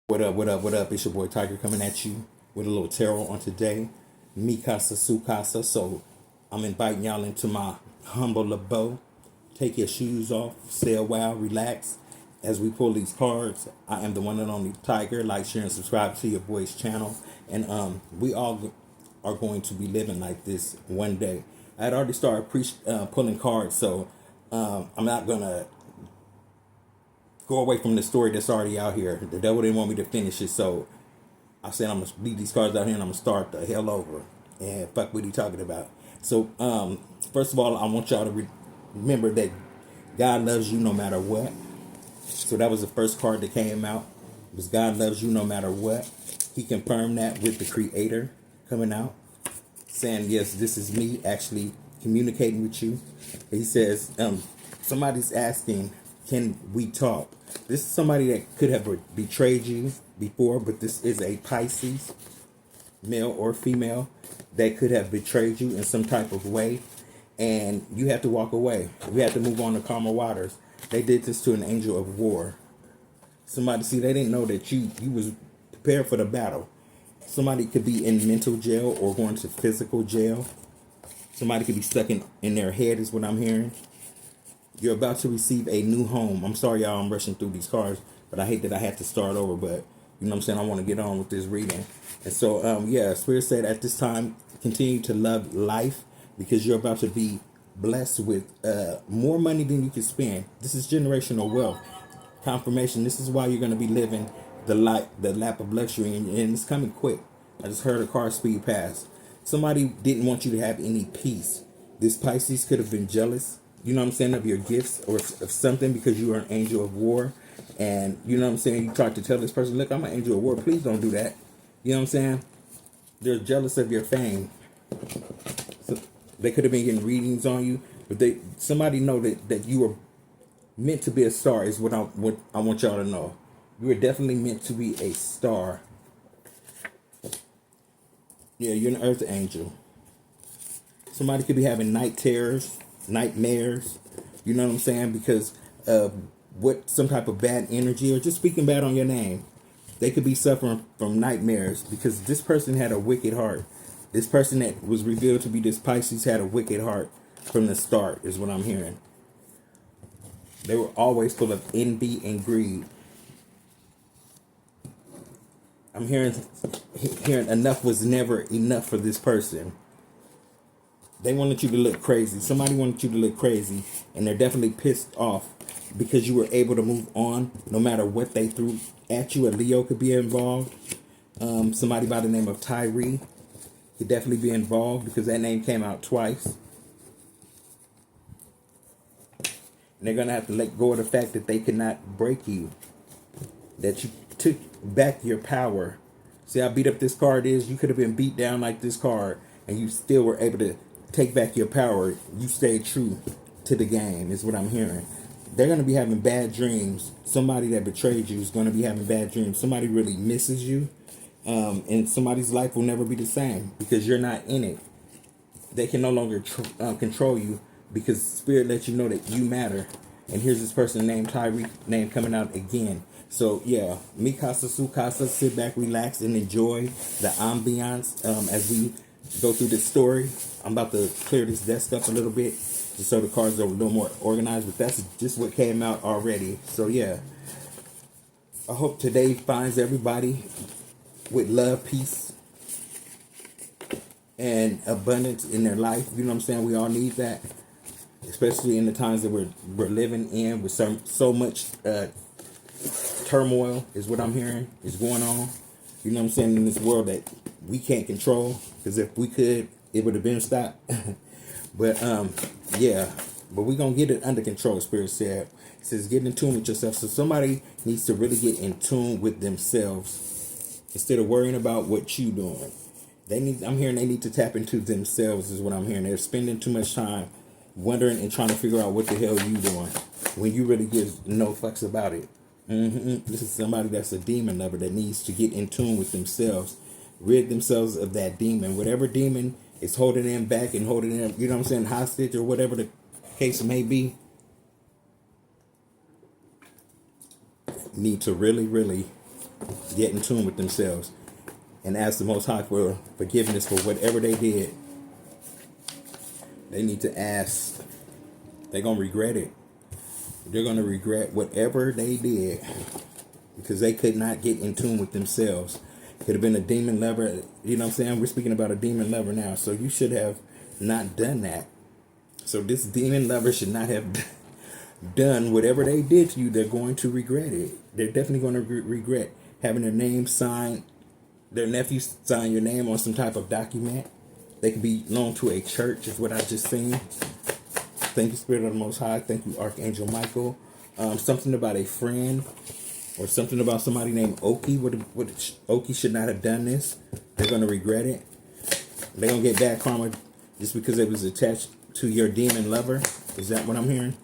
What up, what up, what up? It's your boy Tiger coming at you with a little tarot on today. Mi casa, su casa. So I'm inviting y'all into my humble abode. Take your shoes off, stay a while, relax. As we pull these cards, I am the one and only Tiger. Like, share, and subscribe to your boy's channel. And we all are going to be living like this one day. I had already started pulling cards, so I'm not going to go away from the story that's already out here. The devil didn't want me to finish it, so I said I'm gonna leave these cards out here and I'm gonna start the hell over and fuck what he talking about. So first of all, I want y'all to remember that God loves you no matter what. So that was the first card that came out. It was God loves you no matter what. He confirmed that with the Creator coming out, saying yes, this is me actually communicating with you. He says somebody's asking, can we talk? This is somebody that could have betrayed you before, but this is a Pisces, male or female, that could have betrayed you in some type of way. And you have to walk away. You have to move on to calmer waters. They did this to an angel of war. Somebody, see, they didn't know that you was prepared for the battle. Somebody could be in mental jail or going to physical jail. Somebody could be stuck in their head is what I'm hearing. You're about to receive a new home. I'm sorry, y'all, I'm rushing through these cards, but I hate that I had to start over, but you know what I'm saying? I want to get on with this reading. And so, yeah, Spirit said at this time, continue to love life because you're about to be blessed with more money than you can spend. This is generational wealth. Confirmation. This is why you're going to be living the lap of luxury, and it's coming quick. I just heard a car speed past. Somebody didn't want you to have any peace. This Pisces could have been jealous, you know what I'm saying, of your gifts or of something because you are an angel of war. And you know what I'm saying, you tried to tell this person, look, I'm an angel of war, please don't do that. You know what I'm saying? They're jealous of your fame. So they could have been getting readings on you, but somebody know that you were meant to be a star is what I want y'all to know. You were definitely meant to be a star. Yeah, you're an earth angel. Somebody could be having night terrors, nightmares, you know what I'm saying, because of some type of bad energy or just speaking bad on your name. They could be suffering from nightmares because this person had a wicked heart. This person that was revealed to be this Pisces had a wicked heart from the start is what I'm hearing. They were always full of envy and greed. I'm hearing enough was never enough for this person. They wanted you to look crazy. Somebody wanted you to look crazy, and they're definitely pissed off because you were able to move on no matter what they threw at you. A Leo could be involved. Somebody by the name of Tyree could definitely be involved because that name came out twice. And they're going to have to let go of the fact that they could not break you, that you took back your power. See how beat up this card is? You could have been beat down like this card, and you still were able to take back your power. You stayed true to the game is what I'm hearing. They're going to be having bad dreams. Somebody that betrayed you is going to be having bad dreams. Somebody really misses you. And somebody's life will never be the same because you're not in it. They can no longer control you because Spirit lets you know that you matter. And here's this person named Tyree name coming out again. So yeah, mi casa, su casa. Sit back, relax, and enjoy the ambiance as we go through this story. I'm about to clear this desk up a little bit just so the cards are a little more organized, but that's just what came out already. So yeah, I hope today finds everybody with love, peace, and abundance in their life. You know what I'm saying? We all need that, especially in the times that we're living in with so much turmoil is what I'm hearing is going on. You know what I'm saying? In this world that we can't control, because if we could, it would have been stopped. But yeah, but we're gonna get it under control. Spirit said, it says get in tune with yourself. So somebody needs to really get in tune with themselves instead of worrying about what you doing. I'm hearing they need to tap into themselves is what I'm hearing. They're spending too much time wondering and trying to figure out what the hell you doing when you really give no fucks about it. This is somebody that's a demon lover that needs to get in tune with themselves, rid themselves of that demon. Whatever demon is holding them back and holding them, you know what I'm saying, hostage or whatever the case may be, need to really, really get in tune with themselves and ask the Most High for forgiveness for whatever they did. They need to ask. They're going to regret it. They're going to regret whatever they did because they could not get in tune with themselves. Could have been a demon lover. You know what I'm saying? We're speaking about a demon lover now. So you should have not done that. So this demon lover should not have done whatever they did to you. They're going to regret it. They're definitely going to regret having their name signed, their nephew sign your name on some type of document. They could belong to a church, is what I just seen. Thank you, Spirit of the Most High. Thank you, Archangel Michael. Something about a friend or something about somebody named Oki. Oki should not have done this. They're going to regret it. They're going to get bad karma just because it was attached to your demon lover. Is that what I'm hearing?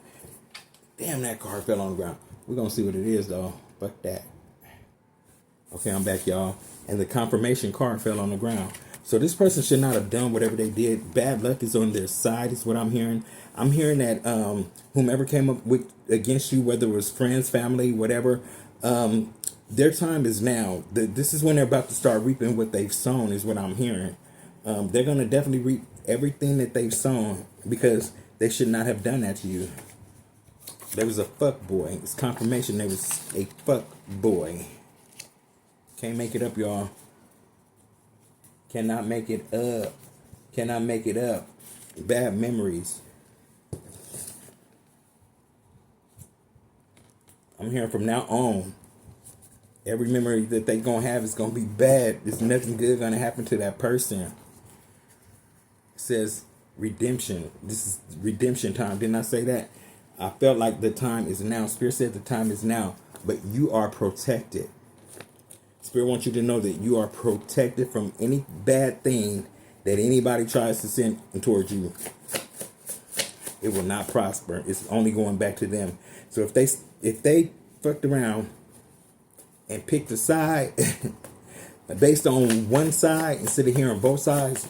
Damn, that card fell on the ground. We're going to see what it is, though. Fuck that. Okay, I'm back, y'all. And the confirmation card fell on the ground. So this person should not have done whatever they did. Bad luck is on their side, is what I'm hearing. I'm hearing that whomever came up with against you, whether it was friends, family, whatever, their time is now. This is when they're about to start reaping what they've sown, is what I'm hearing. They're going to definitely reap everything that they've sown because they should not have done that to you. There was a fuck boy. It's confirmation there was a fuck boy. Can't make it up, y'all. Cannot make it up. Cannot make it up. Bad memories. I'm hearing from now on, every memory that they gonna have is gonna be bad. There's nothing good gonna happen to that person. It says redemption. This is redemption time. Didn't I say that? I felt like the time is now. Spirit said the time is now, but you are protected. Spirit wants you to know that you are protected from any bad thing that anybody tries to send towards you. It will not prosper. It's only going back to them. So if they fucked around and picked a side based on one side instead of hearing both sides,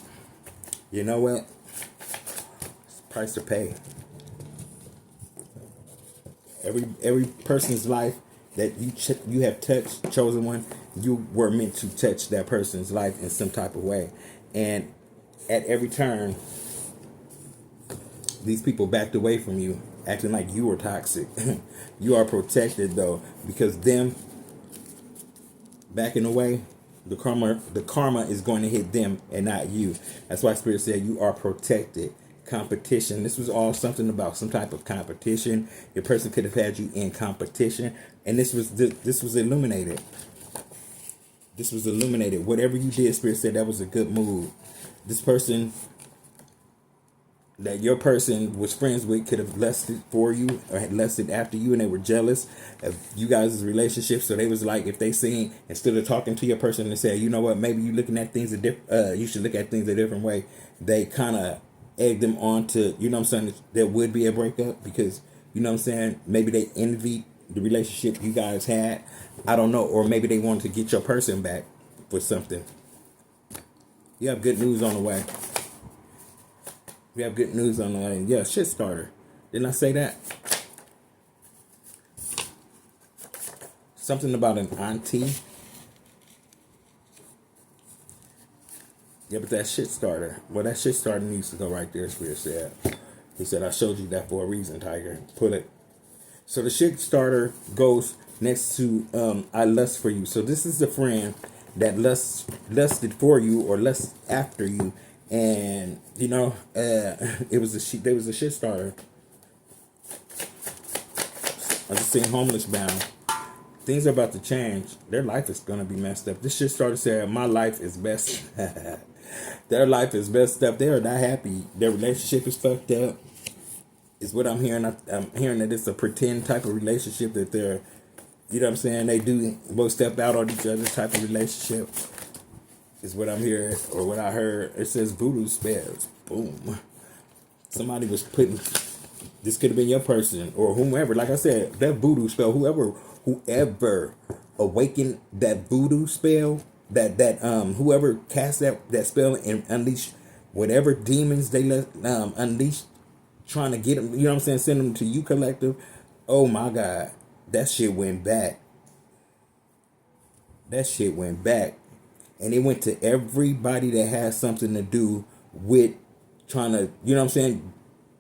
you know what? It's a price to pay. Every person's life that you have touched, chosen one, you were meant to touch that person's life in some type of way. And at every turn, these people backed away from you, acting like you were toxic. You are protected, though, because them backing away, the karma is going to hit them and not you. That's why Spirit said you are protected. Competition. This was all something about some type of competition. Your person could have had you in competition, and this was illuminated. This was illuminated. Whatever you did, Spirit said that was a good move. This person that your person was friends with could have lusted for you or had lusted after you, and they were jealous of you guys' relationship. So they was like, if they seen, instead of talking to your person and say, you know what, maybe you looking at things you should look at things a different way. They kind of egg them on to, you know what I'm saying, there would be a breakup because, you know what I'm saying, maybe they envied the relationship you guys had. I don't know. Or maybe they wanted to get your person back for something. You have good news on the way. We have good news on the way. Yeah, shit starter. Didn't I say that? Something about an auntie. Yeah, but that shit starter. Well, that shit starter needs to go right there, Spirit said. He said, I showed you that for a reason, Tiger. Put it. So the shit starter goes next to I lust for you. So this is the friend that lusted for you or lust after you. And, you know, there was a shit starter. I just seen homeless bound. Things are about to change. Their life is going to be messed up. This shit starter said, my life is best. Their life is messed up. They are not happy. Their relationship is fucked up. Is what I'm hearing. I'm hearing that it's a pretend type of relationship that they're, you know what I'm saying, they do both step out on each other type of relationship. Is what I'm hearing, or what I heard. It says voodoo spells. Boom. Somebody was putting, this could have been your person or whomever. Like I said, that voodoo spell, whoever awakened that voodoo spell, that whoever cast that spell and unleashed whatever demons they let unleash, trying to get them, you know what I'm saying, send them to you collective. Oh my God, that shit went back. That shit went back. And it went to everybody that has something to do with trying to, you know what I'm saying,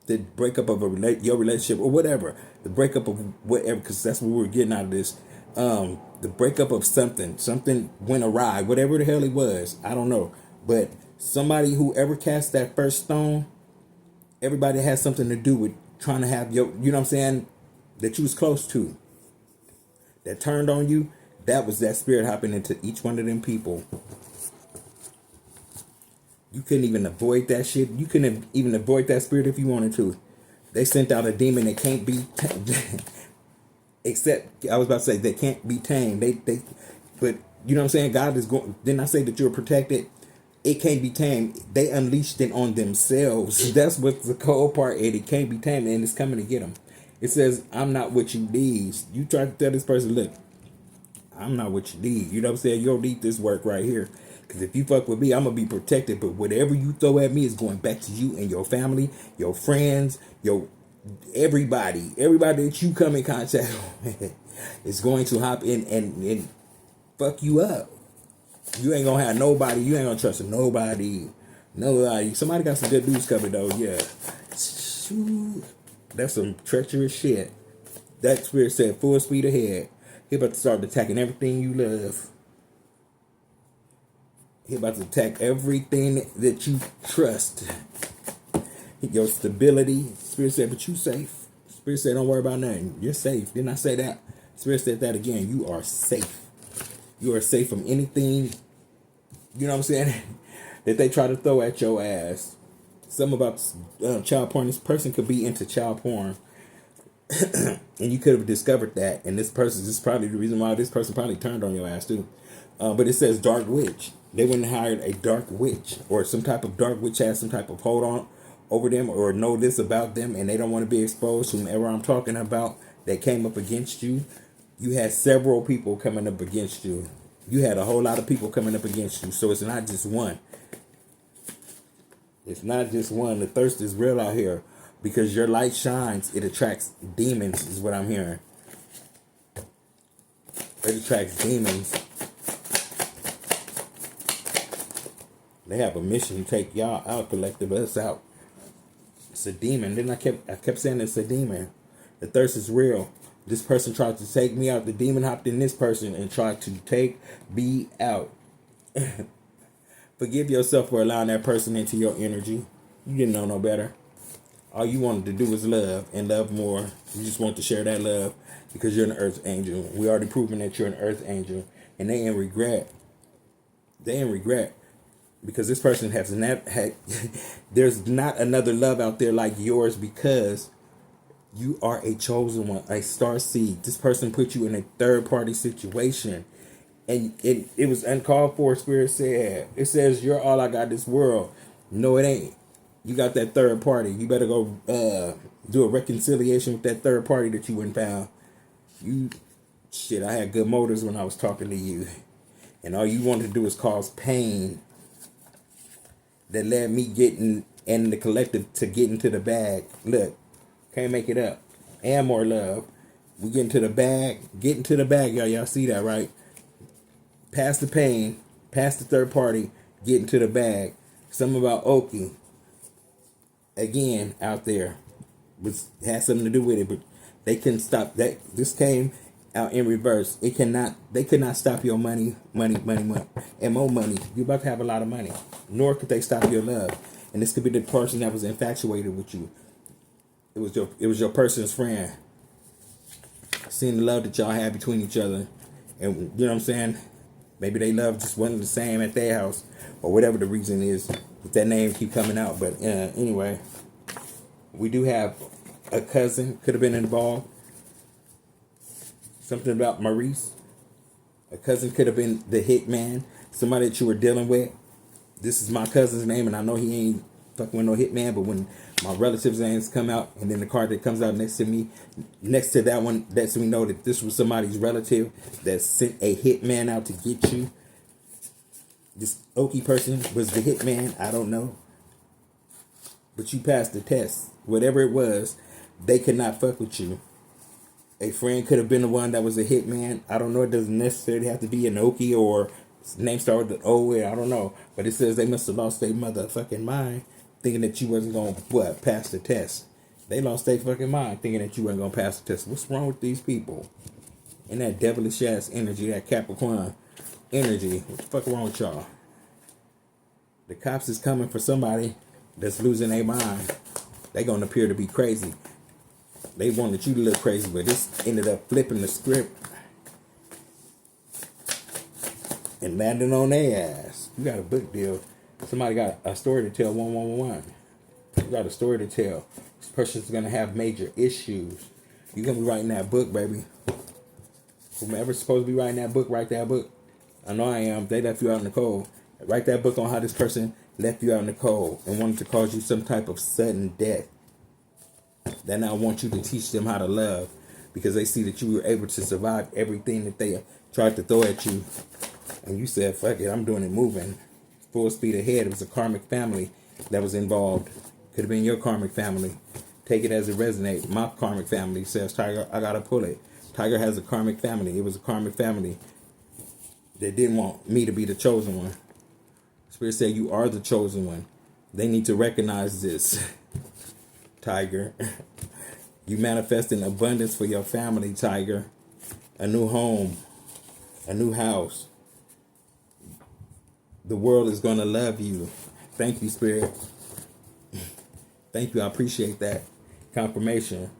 the breakup of your relationship or whatever. The breakup of whatever, because that's what we were getting out of this. The breakup of something went awry, whatever the hell it was. I don't know. But somebody who ever cast that first stone, everybody has something to do with trying to have your, you know what I'm saying, that you was close to, that turned on you. That was that spirit hopping into each one of them people. You couldn't even avoid that shit. You couldn't even avoid that spirit if you wanted to. They sent out a demon that can't be except, I was about to say, they can't be tamed. But you know what I'm saying? God is going, didn't I say that you're protected? It can't be tamed. They unleashed it on themselves. That's what's the cold part. And it can't be tamed, and it's coming to get them. It says, I'm not what you need. You try to tell this person, look, I'm not what you need. You know what I'm saying? You don't need this work right here. Because if you fuck with me, I'm going to be protected. But whatever you throw at me is going back to you and your family, your friends, your everybody that you come in contact with is going to hop in and fuck you up. You ain't going to have nobody. You ain't going to trust nobody. Nobody. Somebody got some good news coming, though. Yeah. That's some treacherous shit. That spirit said full speed ahead. He about to start attacking everything you love. He about to attack everything that you trust. Your stability. Spirit said, but you safe. Spirit said, don't worry about nothing. You're safe. Didn't I say that? Spirit said that again. You are safe. You are safe from anything, you know what I'm saying, that they try to throw at your ass. Something about child porn. This person could be into child porn. And you could have discovered that, and this is probably the reason why this person probably turned on your ass too. But it says dark witch. They went and hired a dark witch, or some type of dark witch has some type of hold on over them, or know this about them, and they don't want to be exposed to whomever I'm talking about that came up against you. You had several people coming up against you. You had a whole lot of people coming up against you. So it's not just one. It's not just one. The thirst is real out here. Because your light shines, it attracts demons, is what I'm hearing. It attracts demons. They have a mission to take y'all out, collective us out. It's a demon. Then I kept saying it's a demon. The thirst is real. This person tried to take me out. The demon hopped in this person and tried to take me out. Forgive yourself for allowing that person into your energy. You didn't know no better. All you wanted to do was love and love more. You just want to share that love because you're an earth angel. We already proven that you're an earth angel. And they in regret. Because this person has not had, there's not another love out there like yours because you are a chosen one, a star seed. This person put you in a third party situation. And it was uncalled for. Spirit said, it says, you're all I got in this world. No, it ain't. You got that third party. You better go do a reconciliation with that third party that you went and found. I had good motives when I was talking to you. And all you wanted to do is cause pain that led me getting and the collective to get into the bag. Look, can't make it up. And more love. We get into the bag. Get into the bag, y'all. Y'all see that, right? Past the pain. Past the third party. Get into the bag. Something about Oki. Again, out there, had something to do with it, but they couldn't stop that. This came out in reverse. They could not stop your money, and more money. You're about to have a lot of money. Nor could they stop your love. And this could be the person that was infatuated with you. It was your person's friend. Seeing the love that y'all had between each other, and you know what I'm saying. Maybe they love just wasn't the same at their house, or whatever the reason is. If that name keep coming out, but anyway, we do have a cousin could have been involved. Something about Maurice. A cousin could have been the hitman, somebody that you were dealing with. This is my cousin's name, and I know he ain't fucking with no hitman. But when my relatives' names come out, and then the card that comes out next to that one, lets me know that this was somebody's relative that sent a hitman out to get you. This Oki person was the hitman. I don't know. But you passed the test. Whatever it was, they could not fuck with you. A friend could have been the one that was a hitman. I don't know. It doesn't necessarily have to be an Okie or name start with the O. I don't know. But it says they must have lost their motherfucking mind thinking that you wasn't going to pass the test. They lost their fucking mind thinking that you weren't going to pass the test. What's wrong with these people? And that devilish ass energy, that Capricorn energy. What the fuck wrong with y'all? The cops is coming for somebody that's losing their mind. They going to appear to be crazy. They wanted you to look crazy, but this ended up flipping the script and landing on their ass. You got a book deal. Somebody got a story to tell. 1111. You got a story to tell. This person's gonna have major issues. You're gonna be writing that book, baby. Whomever's supposed to be writing that book, write that book. I know I am. They left you out in the cold. Write that book on how this person left you out in the cold and wanted to cause you some type of sudden death. Then I want you to teach them how to love, because they see that you were able to survive everything that they tried to throw at you. And you said, fuck it, I'm doing it, moving full speed ahead. It was a karmic family that was involved. Could have been your karmic family. Take it as it resonates. My karmic family says, Tiger, I gotta pull it. Tiger has a karmic family. It was a karmic family that didn't want me to be the chosen one. Spirit said, you are the chosen one. They need to recognize this. Tiger, you manifest in abundance for your family, Tiger. A new home, a new house. The world is going to love you. Thank you, Spirit. Thank you. I appreciate that confirmation. It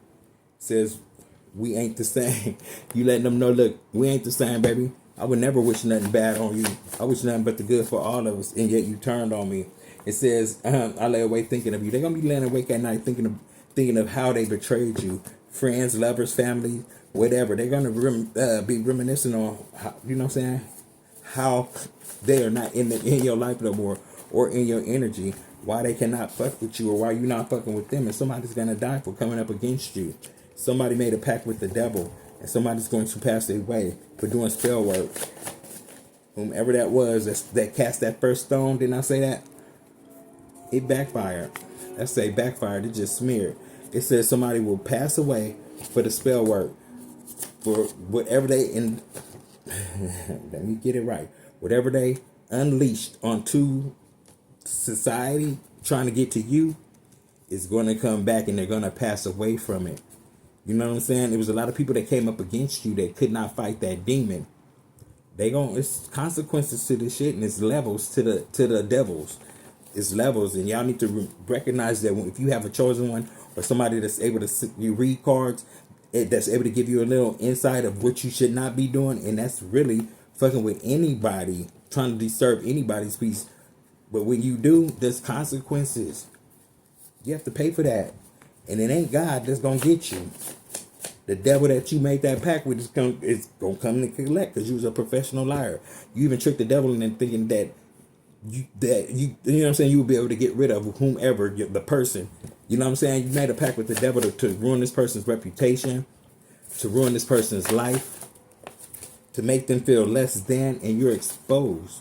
says, we ain't the same. You letting them know, look, we ain't the same, baby. I would never wish nothing bad on you. I wish nothing but the good for all of us, and yet you turned on me. It says, I lay awake thinking of you. They're going to be laying awake at night thinking of how they betrayed you. Friends, lovers, family, whatever. They're going to be reminiscing on, how, you know what I'm saying, how they are not in your life no more, or in your energy. Why they cannot fuck with you, or why you're not fucking with them. And somebody's going to die for coming up against you. Somebody made a pact with the devil, and somebody's going to pass their way for doing spell work. Whomever that was that cast that first stone, didn't I say that? It backfired. I say backfired. It just smeared. It says somebody will pass away for the spell work, for whatever they let me get it right. Whatever they unleashed onto society, trying to get to you, is going to come back, and they're going to pass away from it. You know what I'm saying? There was a lot of people that came up against you that could not fight that demon. It's consequences to this shit, and it's levels to the devils. It's levels, and y'all need to recognize that if you have a chosen one, or somebody that's able to you read cards, that's able to give you a little insight of what you should not be doing, and that's really fucking with anybody, trying to disturb anybody's peace. But when you do, there's consequences. You have to pay for that, and it ain't God that's gonna get you. The devil that you made that pact with is gonna come to collect, because you was a professional liar. You even tricked the devil into thinking that you know what I'm saying, you will be able to get rid of whomever, the person. You know what I'm saying? You made a pact with the devil to ruin this person's reputation, to ruin this person's life, to make them feel less than, and you're exposed.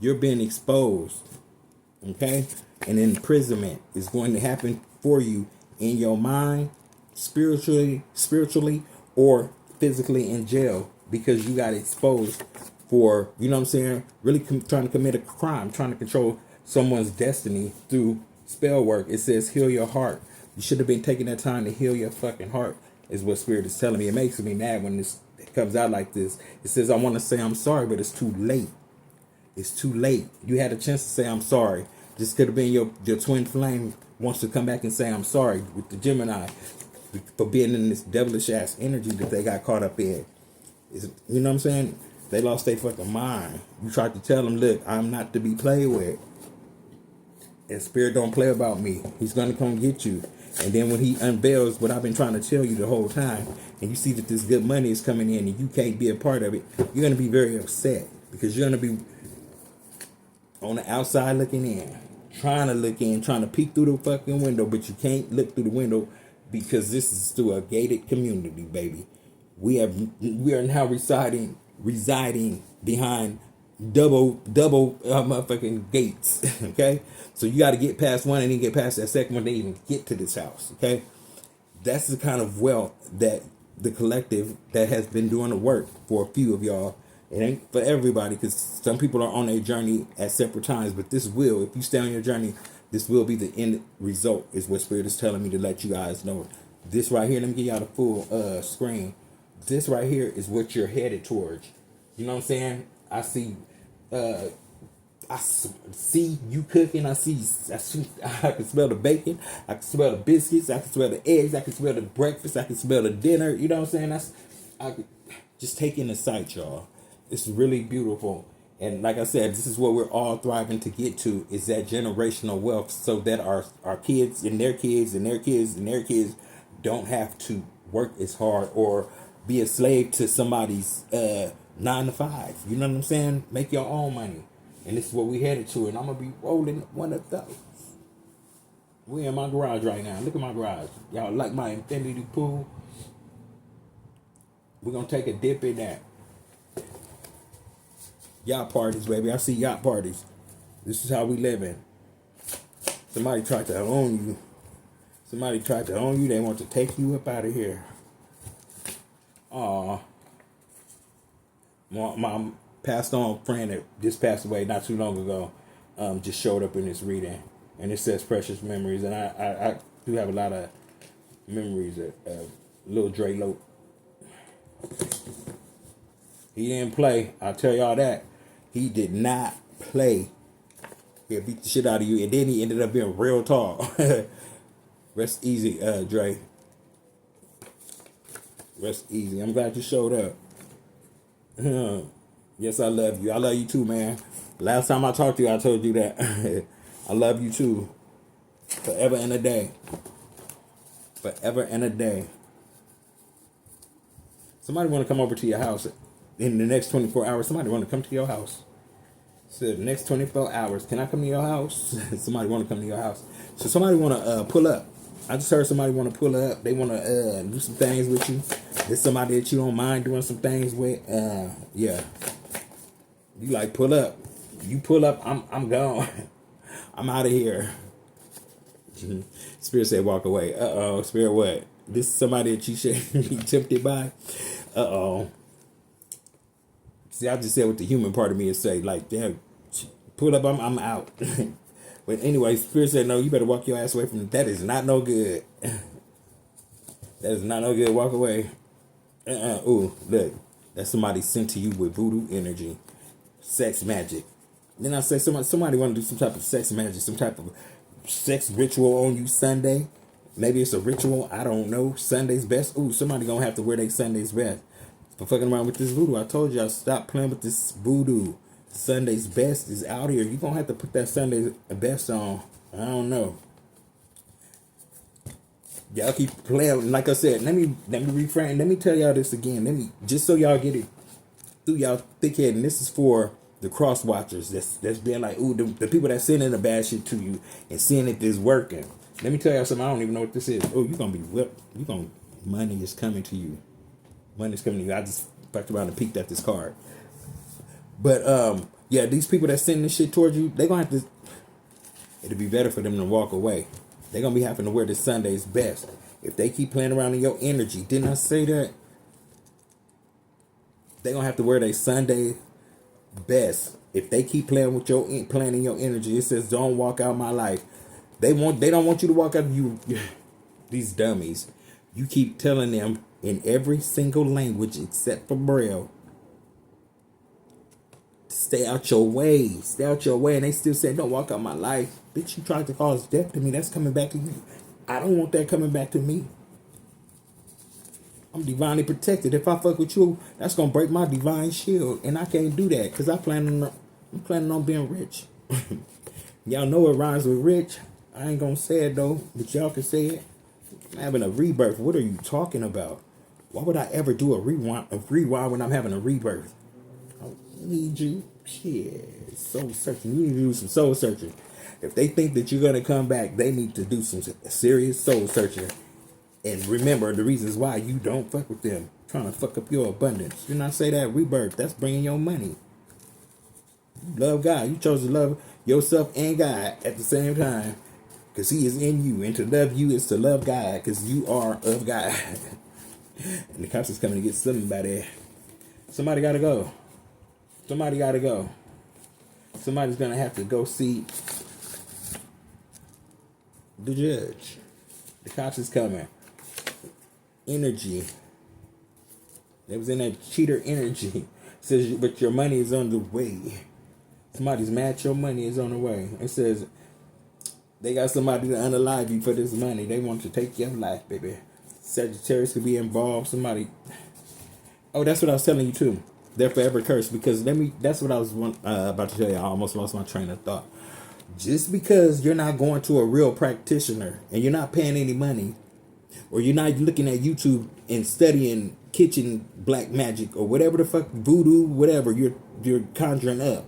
You're being exposed. Okay? And imprisonment is going to happen for you in your mind, spiritually, or physically in jail, because you got exposed for, you know what I'm saying, really trying to commit a crime, trying to control someone's destiny through spell work. It says heal your heart. You should have been taking that time to heal your fucking heart, is what Spirit is telling me. It makes me mad when this comes out like this. It says I want to say I'm sorry, but it's too late. It's too late. You had a chance to say I'm sorry. This could have been your twin flame wants to come back and say I'm sorry with the Gemini for being in this devilish ass energy that they got caught up in. You know what I'm saying? They lost their fucking mind. You tried to tell them, look, I'm not to be played with. And Spirit don't play about me. He's going to come get you. And then when he unveils what I've been trying to tell you the whole time, and you see that this good money is coming in and you can't be a part of it, you're going to be very upset, because you're going to be on the outside looking in, trying to look in, trying to peek through the fucking window, but you can't look through the window, because this is through a gated community, baby. We are now residing behind double motherfucking gates. Okay, so you got to get past one and then get past that second one to even get to this house. Okay, that's the kind of wealth that the collective that has been doing the work for a few of y'all. It ain't for everybody because some people are on their journey at separate times. But this will, if you stay on your journey, this will be the end result, is what Spirit is telling me to let you guys know. This right here, let me give y'all the full screen. This right here is what you're headed towards. You know what I'm saying? I see you cooking. I can smell the bacon. I can smell the biscuits. I can smell the eggs. I can smell the breakfast. I can smell the dinner. You know what I'm saying? Just take in the sight, y'all. It's really beautiful. And like I said, this is what we're all thriving to get to, is that generational wealth, so that our kids and their kids and their kids and their kids don't have to work as hard or be a slave to somebody's 9 to 5. You know what I'm saying? Make your own money. And this is what we headed to. And I'm going to be rolling one of those. We're in my garage right now. Look at my garage. Y'all like my infinity pool? We're going to take a dip in that. Yacht parties, baby. I see yacht parties. This is how we living. Somebody tried to own you. Somebody tried to own you. They want to take you up out of here. Aw. My passed on friend that just passed away not too long ago just showed up in this reading. And it says precious memories. And I do have a lot of memories of Lil Dre Lope. He didn't play. I'll tell y'all that. He did not play. He'll beat the shit out of you. And then he ended up being real tall. Rest easy, Dre. Rest easy. I'm glad you showed up. Yes, I love you. I love you too, man. Last time I talked to you, I told you that. I love you too. Forever and a day. Forever and a day. Somebody want to come over to your house in the next 24 hours. Somebody want to come to your house. So the next 24 hours, can I come to your house? Somebody want to come to your house. So somebody want to pull up. I just heard somebody want to pull up. They want to do some things with you. There's somebody that you don't mind doing some things with. Yeah. You like pull up. You pull up, I'm gone. I'm out of here. Spirit said walk away. Uh-oh. Spirit what? This is somebody that you should be tempted by? Uh-oh. See, I just said what the human part of me is say. Like, damn, pull up, I'm out. But anyway, Spirit said, no, you better walk your ass away from that. Is not no good. That is not no good. Walk away. Ooh, look. That's somebody sent to you with voodoo energy. Sex magic. Then I say somebody want to do some type of sex magic, some type of sex ritual on you Sunday. Maybe it's a ritual. I don't know. Sunday's best. Ooh, somebody gonna have to wear their Sunday's best. For fucking around with this voodoo. I told y'all, stop playing with this voodoo. Sunday's best is out here. You're going to have to put that Sunday's best on. I don't know. Y'all keep playing. Like I said, let me reframe. Let me tell y'all this again. Just so y'all get it through y'all thick head. And this is for the cross watchers. That's being like, ooh, the people that sending the bad shit to you and seeing it is working. Let me tell y'all something. I don't even know what this is. Oh, you're going to be whipped. Money is coming to you. Money's coming to you. I just fucked around and peeked at this card. But, yeah, these people that send this shit towards you, they're going to have to, it'll be better for them to walk away. They're going to be having to wear this Sunday's best. If they keep playing around in your energy, didn't I say that? They're going to have to wear their Sunday best. If they keep playing with playing in your energy, it says, don't walk out my life. They don't want you to walk out of you. These dummies. You keep telling them in every single language except for Braille, stay out your way. Stay out your way. And they still say, don't walk out my life. Bitch, you tried to cause death to me. That's coming back to you. I don't want that coming back to me. I'm divinely protected. If I fuck with you, that's going to break my divine shield. And I can't do that because I'm planning on being rich. Y'all know it rhymes with rich. I ain't going to say it though, but y'all can say it. I'm having a rebirth. What are you talking about? Why would I ever do a rewind when I'm having a rebirth? I need you. Shit. Soul searching. You need to do some soul searching. If they think that you're going to come back, they need to do some serious soul searching. And remember the reasons why you don't fuck with them. Trying to fuck up your abundance. You not say that rebirth. That's bringing your money. You love God. You chose to love yourself and God at the same time. Because he is in you. And to love you is to love God. Because you are of God. And the cops is coming to get somebody. Somebody gotta go. Somebody gotta go. Somebody's gonna have to go see the judge. The cops is coming. Energy. They was in that cheater energy. Says, but your money is on the way. Somebody's mad your money is on the way. It says they got somebody to unalive you for this money. They want to take your life, baby. Sagittarius could be involved. Somebody. Oh, that's what I was telling you too. They're forever cursed because that's what I was about to tell you. I almost lost my train of thought. Just because you're not going to a real practitioner and you're not paying any money, or you're not looking at YouTube and studying kitchen black magic or whatever the fuck voodoo, whatever you're conjuring up,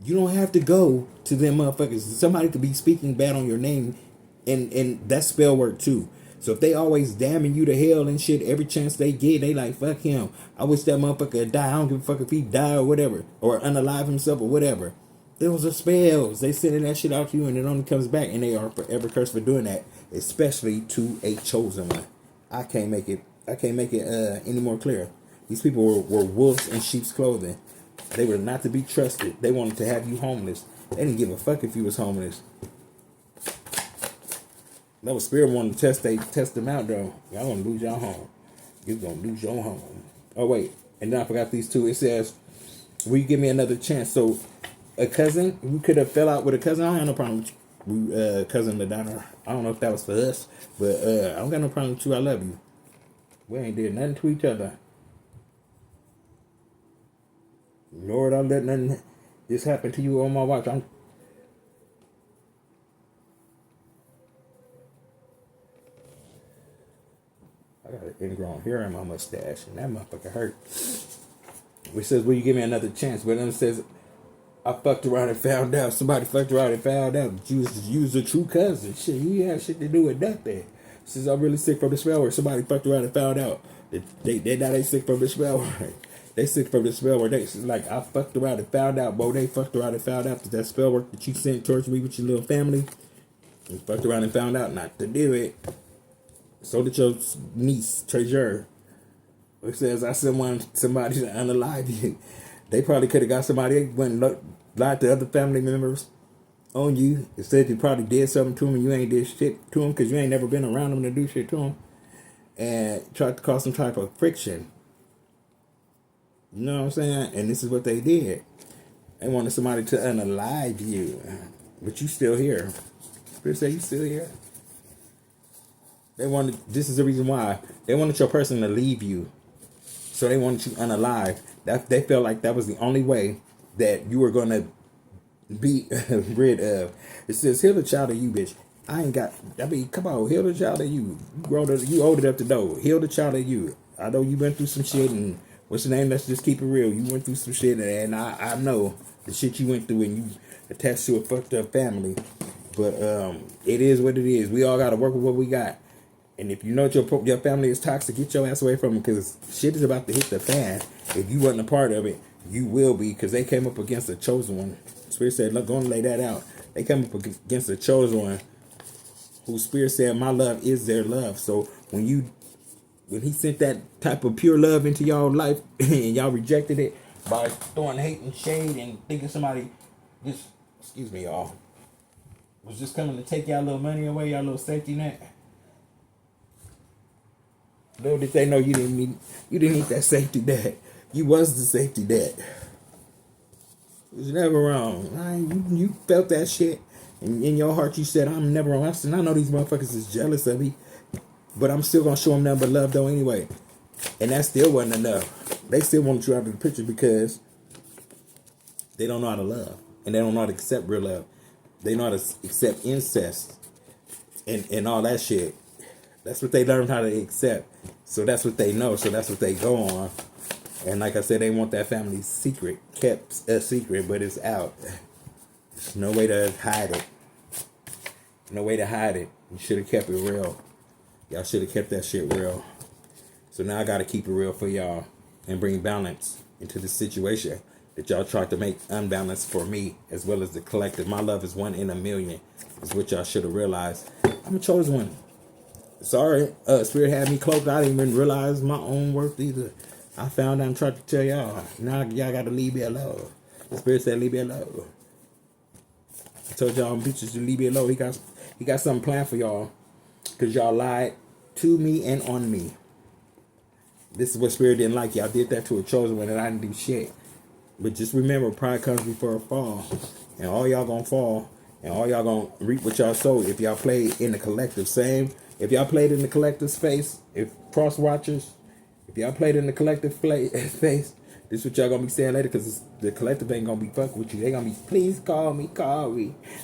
you don't have to go to them motherfuckers. Somebody could be speaking bad on your name, and that's spell work too. So if they always damning you to hell and shit, every chance they get, they like, fuck him. I wish that motherfucker would die. I don't give a fuck if he die or whatever, or unalive himself or whatever. Those are spells. They sending that shit out to you, and it only comes back, and they are forever cursed for doing that, especially to a chosen one. I can't make it any more clear. These people were wolves in sheep's clothing. They were not to be trusted. They wanted to have you homeless. They didn't give a fuck if you was homeless. That was spirit wanting to test them out though. Y'all gonna lose your home. You're gonna lose your home. Oh wait, and then I forgot these two. It says, will you give me another chance? So a cousin, we could have fell out with a cousin. I don't have no problem with cousin LaDonna. I don't know if that was for us, but I don't got no problem with you. I love you. We ain't did nothing to each other. Lord, I'll let nothing just happen to you on my watch. I got an ingrown hair in my mustache, and that motherfucker hurt. Which says, will you give me another chance? But then it says, I fucked around and found out. Somebody fucked around and found out you was a true cousin. Shit, you had shit to do with nothing. Says, I'm really sick from the spell word. Somebody fucked around and found out. They sick from the spell word. They sick from the spell word. They like, I fucked around and found out, bro. They fucked around and found out that spell work that you sent towards me with your little family. You fucked around and found out not to do it. So did your niece, Treasure. It says, I sent somebody to unalive you. They probably could have got somebody that went and lied to other family members on you. It said you probably did something to them and you ain't did shit to them because you ain't never been around them to do shit to them. And tried to cause some type of friction. You know what I'm saying? And this is what they did. They wanted somebody to unalive you. But you still here. Spirit say you still here. This is the reason why. They wanted your person to leave you. So they wanted you unalive. They felt like that was the only way that you were going to be rid of. It says, heal the child of you, bitch. Come on, heal the child of you. You old enough to know. Heal the child of you. I know you went through some shit, and what's your name? Let's just keep it real. You went through some shit, and I know the shit you went through, and you attached to a fucked up family. But it is what it is. We all got to work with what we got. And if you know your family is toxic, get your ass away from them, because shit is about to hit the fan. If you wasn't a part of it, you will be, because they came up against a chosen one. Spirit said, look, go and lay that out. They came up against a chosen one, whose Spirit said, my love is their love. So when he sent that type of pure love into y'all life and y'all rejected it by throwing hate and shade and thinking somebody just, excuse me, y'all, was just coming to take y'all little money away, y'all little safety net. Little did they know you didn't need that safety net. You was the safety net. It was never wrong. You felt that shit. And in your heart you said, I'm never wrong. I said, I know these motherfuckers is jealous of me, but I'm still going to show them nothing but love though anyway. And that still wasn't enough. They still wanted you out of the picture because they don't know how to love. And they don't know how to accept real love. They know how to accept incest and all that shit. That's what they learned how to accept. So that's what they know. So that's what they go on. And like I said, they want that family secret. Kept a secret, but it's out. There's no way to hide it. No way to hide it. You should have kept it real. Y'all should have kept that shit real. So now I got to keep it real for y'all and bring balance into the situation that y'all tried to make unbalanced for me as well as the collective. My love is 1 in a million. Is what y'all should have realized. I'm a chosen one. Sorry, Spirit had me cloaked. I didn't even realize my own worth either. I found out and tried to tell y'all. Now y'all got to leave me alone. The Spirit said, leave me alone. I told y'all bitches to leave me alone. He got something planned for y'all. Because y'all lied to me and on me. This is what Spirit didn't like. Y'all did that to a chosen one and I didn't do shit. But just remember, pride comes before a fall. And all y'all gonna fall. And all y'all gonna reap what y'all sow if y'all play in the collective. Same. If y'all played in the collective space, if cross watchers, if y'all played in the collective space, this is what y'all gonna be saying later, because the collective ain't gonna be fucking with you. They gonna be, please call me.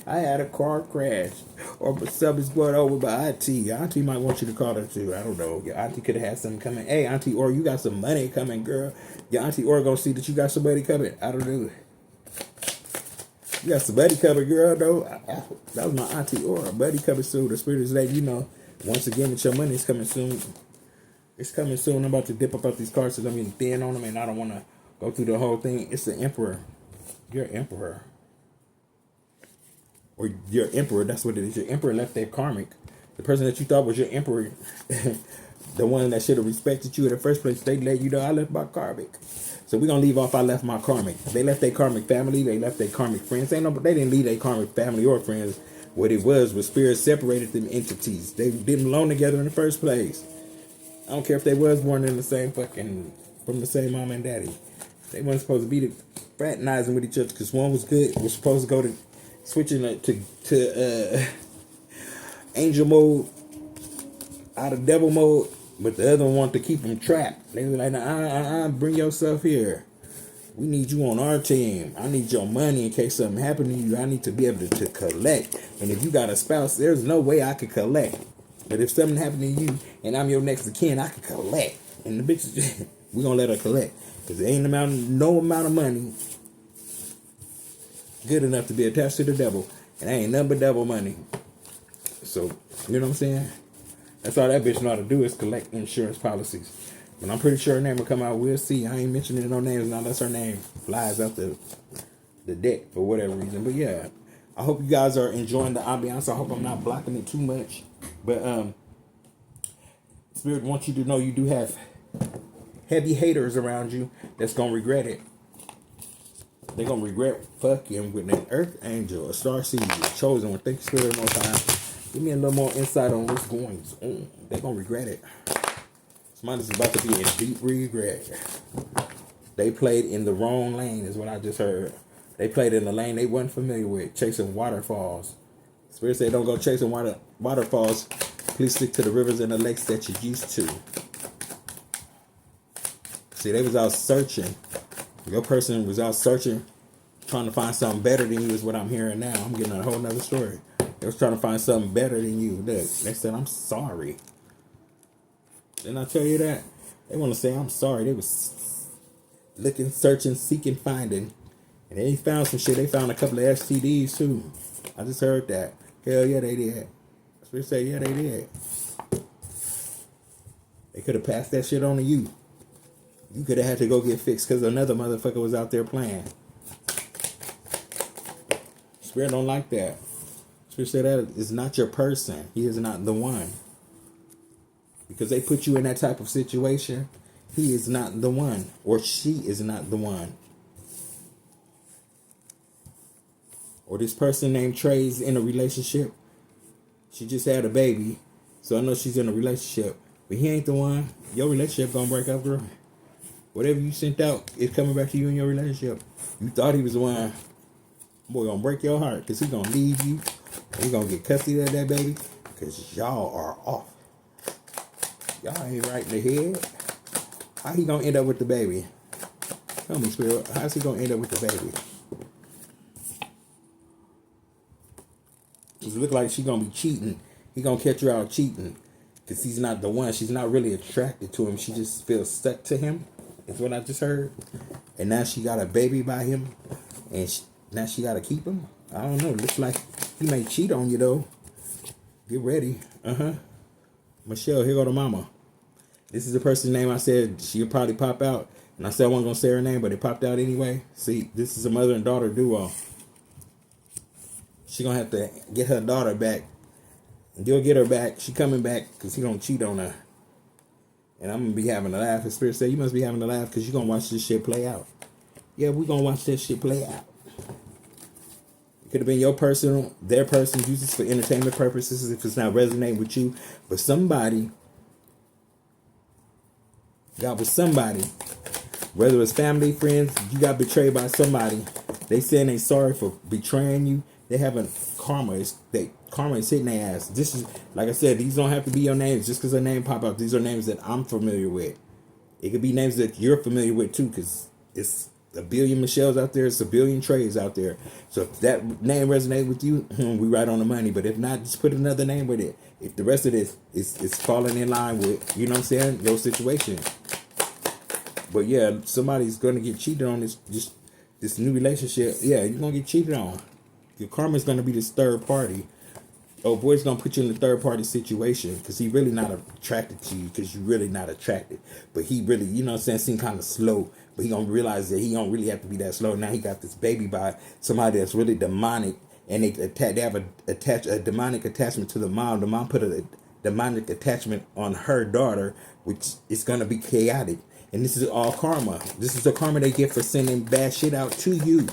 I had a car crash, or something's going on with my auntie. Auntie might want you to call her too. I don't know. Your auntie could have had something coming. Hey, auntie, or you got some money coming, girl. Your auntie or gonna see that you got some money coming. I don't know. You got some money coming, girl. Though that was my auntie or money coming soon. The Spirit is letting you know. Once again, that your money is coming soon. It's coming soon. I'm about to dip up out these cards because I'm getting thin on them and I don't want to go through the whole thing. It's the Emperor. You're Emperor. Or your Emperor. That's what it is. Your Emperor left that karmic. The person that you thought was your Emperor, the one that should have respected you in the first place, they let you know I left my karmic. So we're going to leave off I left my karmic. They left their karmic family. They left their karmic friends. They didn't leave their karmic family or friends. What it was Spirit separated them entities. They didn't belong together in the first place. I don't care if they was born in the same from the same mom and daddy. They weren't supposed to be fraternizing with each other because one was good. Was supposed to go to switching to angel mode out of devil mode, but the other one wanted to keep them trapped. They were like, bring yourself here. We need you on our team. I need your money in case something happened to you. I need to be able to collect. And if you got a spouse, there's no way I could collect. But if something happened to you and I'm your next of kin, I could collect. And the bitch, we're going to let her collect. Because there ain't no amount of money good enough to be attached to the devil. And there ain't nothing but devil money. So, you know what I'm saying? That's all that bitch know how to do is collect insurance policies. But I'm pretty sure her name will come out. We'll see. I ain't mentioning no names unless her name flies out the deck for whatever reason. But yeah, I hope you guys are enjoying the ambiance. I hope I'm not blocking it too much. But Spirit wants you to know you do have heavy haters around you that's going to regret it. They're going to regret fucking with an earth angel, a star seed, a chosen one. Thank you, Spirit, more time. Give me a little more insight on what's going on. They're going to regret it. Mine is about to be in deep regret. They played in the wrong lane, is what I just heard. They played in the lane they wasn't familiar with, chasing waterfalls. Spirit said, don't go chasing waterfalls. Please stick to the rivers and the lakes that you're used to. See, they was out searching. Your person was out searching, trying to find something better than you is what I'm hearing now. I'm getting a whole nother story. They was trying to find something better than you. Look, they said, I'm sorry. Didn't I tell you that? They want to say, I'm sorry. They was looking, searching, seeking, finding. And they found some shit. They found a couple of STDs too. I just heard that. Hell yeah, they did. Spirit say, yeah, they did. They could have passed that shit on to you. You could have had to go get fixed because another motherfucker was out there playing. Spirit don't like that. Spirit said that is not your person. He is not the one. Because they put you in that type of situation, he is not the one, or she is not the one. Or this person named Trey's in a relationship. She just had a baby, so I know she's in a relationship. But he ain't the one. Your relationship gonna break up, girl. Whatever you sent out is coming back to you in your relationship. You thought he was the one. Boy, gonna break your heart, because he gonna leave you. And he gonna get custody of that baby, because y'all are off. Y'all ain't right in the head. How he gonna end up with the baby? Tell me, Spirit. How's he gonna end up with the baby? It look like she gonna be cheating. He gonna catch her out cheating. Because he's not the one. She's not really attracted to him. She just feels stuck to him. Is what I just heard. And now she got a baby by him. And now she gotta keep him. I don't know. Looks like he may cheat on you though. Get ready. Michelle, here go to mama. This is the person's name I said she'll probably pop out. And I said I wasn't going to say her name, but it popped out anyway. See, this is a mother and daughter duo. She going to have to get her daughter back You'll get her back. She coming back because he gonna cheat on her. And I'm gonna be having a laugh. The spirit said, you must be having a laugh because you gonna watch this shit play out. Yeah, we gonna watch that shit play out. It could have been your person, their person, use this for entertainment purposes if it's not resonating with you. But somebody, got with somebody, whether it's family, friends, you got betrayed by somebody. They saying they sorry for betraying you. They having karma. Karma is hitting their ass. This is, like I said, these don't have to be your names just because a name pop up. These are names that I'm familiar with. It could be names that you're familiar with too, because it's a billion Michelles out there. It's a billion Treys out there. So if that name resonates with you, we right on the money. But if not, just put another name with it. If the rest of this is falling in line with, you know what I'm saying, your situation. But yeah, somebody's gonna get cheated on this new relationship. Yeah, you're gonna get cheated on. Your karma's gonna be this third party. Oh, boy's gonna put you in a third party situation because he really not attracted to you because you really not attracted. But he really, you know what I'm saying, seem kind of slow. But he gonna realize that he don't really have to be that slow. Now he got this baby by somebody that's really demonic, and they have a demonic attachment to the mom. The mom put a demonic attachment on her daughter, which is gonna be chaotic. And this is all karma. This is the karma they get for sending bad shit out to you.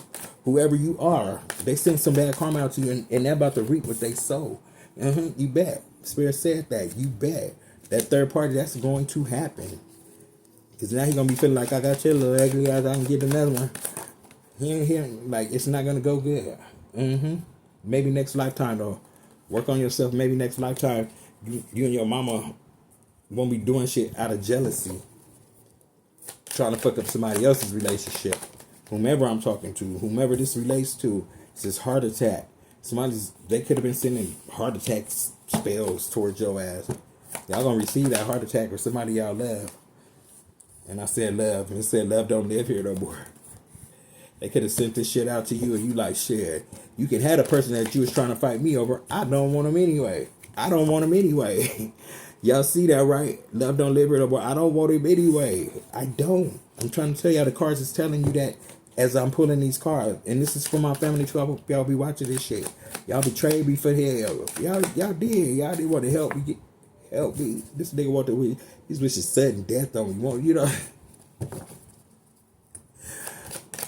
Whoever you are, they send some bad karma out to you, and they're about to reap what they sow. You bet. Spirit said that. You bet. That third party, that's going to happen. Because now he's going to be feeling like, I got your little ugly ass, I can get another one. Like, it's not going to go good. Maybe next lifetime, though. Work on yourself. Maybe next lifetime, you and your mama won't be doing shit out of jealousy. Trying to fuck up somebody else's relationship. Whomever I'm talking to, whomever this relates to, it's this heart attack. They could have been sending heart attack spells towards your ass. Y'all gonna receive that heart attack or somebody y'all love. And I said love, and it said love don't live here no more. They could have sent this shit out to you, and you like, shit, you can have a person that you was trying to fight me over. I don't want him anyway. Y'all see that, right? Love don't live here no more. I don't want him anyway. I don't. I'm trying to tell y'all, the cards is telling you that as I'm pulling these cards. And this is for my family too. I hope y'all be watching this shit. Y'all betrayed me for hell. Y'all did. Y'all didn't want to help me. Help me. This nigga want to, he's wishing sudden death on me. You know.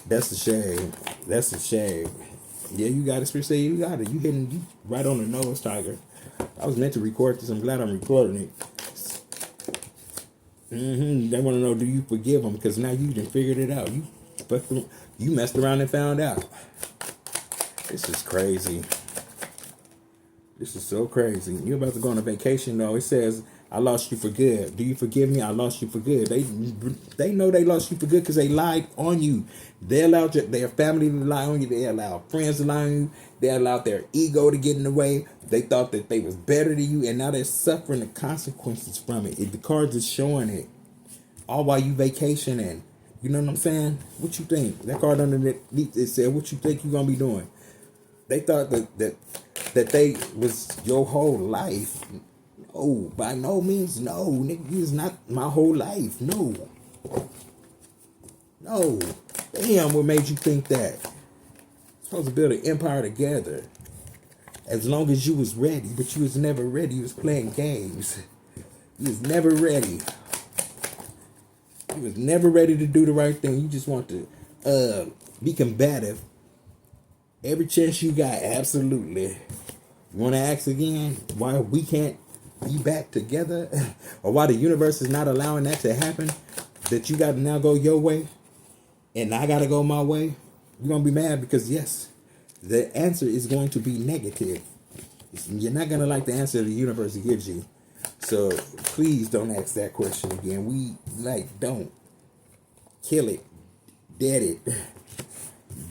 That's a shame. That's a shame. Yeah, you got it. Spirit say you got it. You hitting you right on the nose, Tiger. I was meant to record this. I'm glad I'm recording it. They want to know, do you forgive them? Because now you done figured it out. You messed around and found out. This is crazy. This is so crazy. You're about to go on a vacation, though. It says, I lost you for good. Do you forgive me? I lost you for good. They know they lost you for good because they lied on you. They allowed their family to lie on you. They allowed friends to lie on you. They allowed their ego to get in the way. They thought that they was better than you, and now they're suffering the consequences from it. The cards is showing it. All while you vacationing. You know what I'm saying? What you think? That card underneath it said, what you think you gonna be doing? They thought that they was your whole life. No, by no means, no. Nigga, you is not my whole life. No. Damn, what made you think that? Supposed to build an empire together. As long as you was ready, but you was never ready. You was playing games. You was never ready. You was never ready to do the right thing. You just want to be combative. Every chance you got, absolutely. You want to ask again why we can't be back together? Or why the universe is not allowing that to happen? That you got to now go your way and I got to go my way? You're going to be mad because, yes, the answer is going to be negative. You're not going to like the answer the universe gives you. So please don't ask that question again. Don't. Kill it. Dead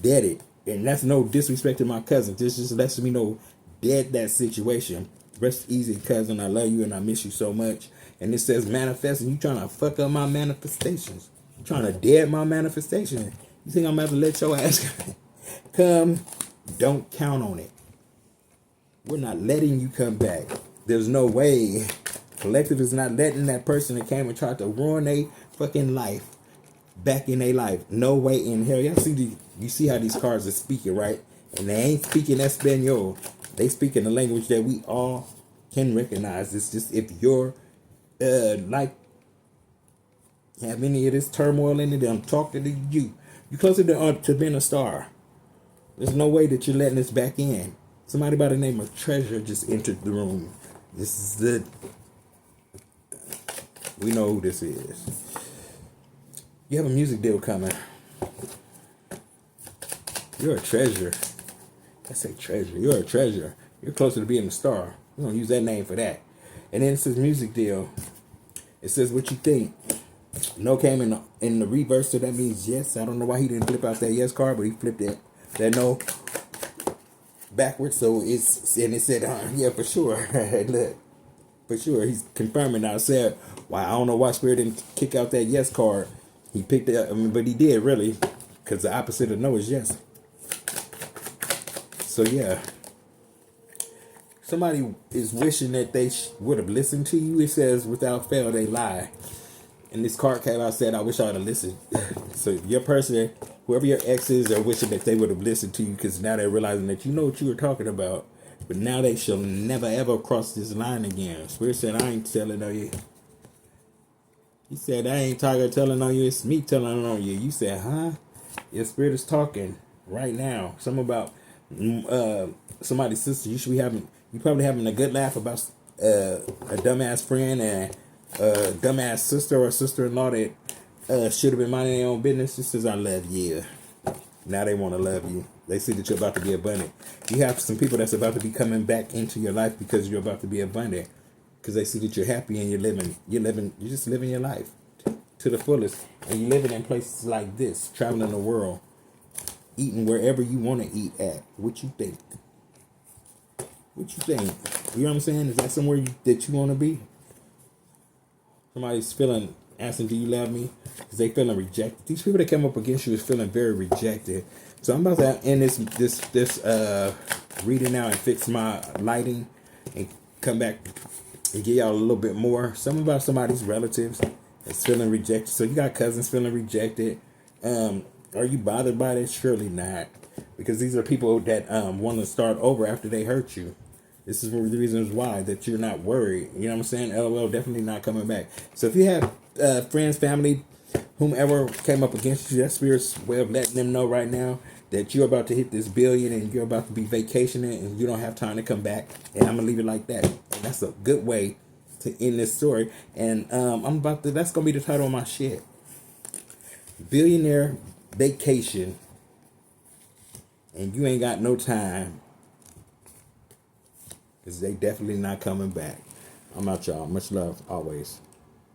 it. And that's no disrespect to my cousin. This just lets me know, dead that situation. Rest easy, cousin. I love you and I miss you so much. And it says manifesting. You trying to fuck up my manifestations. You trying to dead my manifestation. You think I'm going to have to let your ass come? Don't count on it. We're not letting you come back. There's no way. Collective is not letting that person that came and tried to ruin their fucking life back in their life. No way in hell. You see how these cards are speaking, right? And they ain't speaking Espanol. They speaking the language that we all can recognize this. Just if your life have any of this turmoil in it, I'm talking to you. You closer to being a star. There's no way that you're letting this back in. Somebody by the name of Treasure just entered the room. This is the. We know who this is. You have a music deal coming. You're a treasure. I say treasure. You're a treasure. You're closer to being a star. We're going to use that name for that. And then it says music deal. It says what you think. No came in the reverse, so that means yes. I don't know why he didn't flip out that yes card, but he flipped that no backwards. So it said, yeah, for sure. Look, for sure. He's confirming now. Said, why I don't know why Spirit didn't kick out that yes card. He picked it up, but he did really, because the opposite of no is yes. So yeah, somebody is wishing that they would have listened to you. It says, without fail, they lie. And this card came out, said, I wish I would have listened. So your person, whoever your ex is, are wishing that they would have listened to you, because now they're realizing that you know what you were talking about. But now they shall never, ever cross this line again. Spirit said, I ain't telling on you. He said, I ain't telling on you. It's me telling on you. You said, huh? Your spirit is talking right now. Something about somebody's sister. You probably having a good laugh about a dumbass friend and a dumbass sister or sister-in-law that should have been minding their own business. Just says, I love you. Now they want to love you. They see that you're about to be abundant. You have some people that's about to be coming back into your life because you're about to be abundant. Because they see that you're happy and you're just living your life to the fullest. And you're living in places like this, traveling the world, eating wherever you want to eat at. What you think? What you think? You know what I'm saying? Is that somewhere that you want to be? Somebody's asking, do you love me? Because they feeling rejected. These people that come up against you is feeling very rejected. So I'm about to end this reading now and fix my lighting and come back and give y'all a little bit more. Something about somebody's relatives is feeling rejected. So you got cousins feeling rejected. Are you bothered by this? Surely not. Because these are people that want to start over after they hurt you. This is one of the reasons why that you're not worried. You know what I'm saying? LOL, definitely not coming back. So if you have friends, family, whomever came up against you, that spirit's way of letting them know right now that you're about to hit this billion and you're about to be vacationing and you don't have time to come back. And I'm going to leave it like that. And that's a good way to end this story. And that's going to be the title of my shit. Billionaire vacation. And you ain't got no time. Because they definitely not coming back. I'm out, y'all. Much love, always.